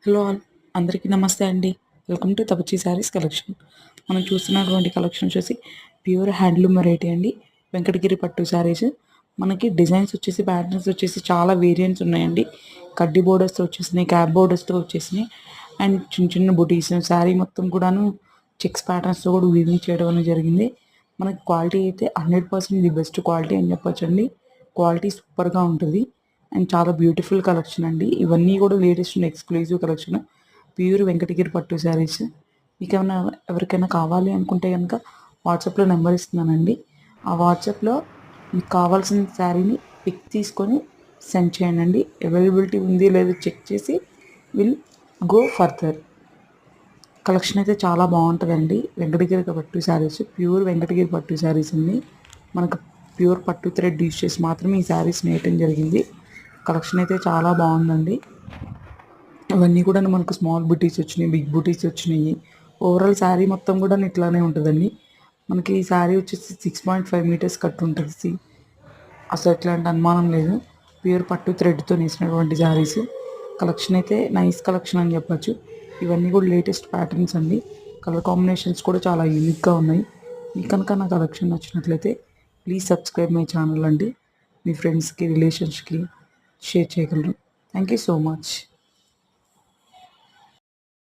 Hello all అందరికీ నమస్తే అండి. వెల్కమ్ టు తపచి శారీస్ కలెక్షన్. మనం చూస్తున్నటువంటి కలెక్షన్ వచ్చేసి ప్యూర్ హ్యాండ్లూమ్ వెరైటీ అండి. వెంకటగిరి పట్టు శారీస్. మనకి డిజైన్స్ వచ్చేసి ప్యాటర్న్స్ వచ్చేసి చాలా వేరియంట్స్ ఉన్నాయండి. కడ్డీ బోర్డర్స్తో వచ్చేసినాయి, క్యాప్ బోర్డర్స్తో వచ్చేసినాయి అండ్ చిన్న చిన్న బుటీస్ శారీ మొత్తం కూడాను చెక్స్ ప్యాటర్న్స్తో కూడా వీవింగ్ చేయడం అనేది జరిగింది. మనకి క్వాలిటీ అయితే 100% ది బెస్ట్ క్వాలిటీ అని చెప్పొచ్చండి. క్వాలిటీ సూపర్గా ఉంటుంది అండ్ చాలా బ్యూటిఫుల్ కలెక్షన్ అండి. ఇవన్నీ కూడా latest and exclusive collection. Pure Venkatagiri పట్టు శారీస్. మీకు ఏమైనా ఎవరికైనా కావాలి అనుకుంటే కనుక వాట్సాప్లో నెంబర్ ఇస్తున్నానండి. ఆ వాట్సాప్లో మీకు కావాల్సిన శారీని పిక్ తీసుకొని సెండ్ చేయండి. అవైలబిలిటీ ఉంది లేదో చెక్ చేసి విల్ గో ఫర్దర్. కలెక్షన్ అయితే చాలా బాగుంటుందండి. వెంకటగిరి పట్టు శారీస్, ప్యూర్ వెంకటగిరి పట్టు శారీస్ అండి. మనకు ప్యూర్ పట్టు థ్రెడ్ యూజ్ చేసి మాత్రమే ఈ శారీస్ నేయటం జరిగింది. కలెక్షన్ అయితే చాలా బాగుందండి. ఇవన్నీ కూడా మనకు స్మాల్ బుటీస్ వచ్చినాయి, బిగ్ బుటీస్ వచ్చినాయి. ఓవరాల్ శారీ మొత్తం కూడా ఇట్లానే ఉంటుందండి. మనకి ఈ శారీ వచ్చేసి 6.5 మీటర్స్ కట్ ఉంటుంది. అసలు ఎట్లాంటి అనుమానం లేదు. ప్యూర్ పట్టు థ్రెడ్తో నేసినటువంటి శారీస్. కలెక్షన్ అయితే నైస్ కలెక్షన్ అని చెప్పొచ్చు. ఇవన్నీ కూడా లేటెస్ట్ ప్యాటర్న్స్ అండి. కలర్ కాంబినేషన్స్ కూడా చాలా యూనిక్గా ఉన్నాయి. మీకు కనుక నా కలెక్షన్ నచ్చినట్లయితే ప్లీజ్ సబ్స్క్రైబ్ మై ఛానల్ అండి. మీ ఫ్రెండ్స్కి రిలేషన్స్కి షేర్ చేయగలరు. Thank you so much.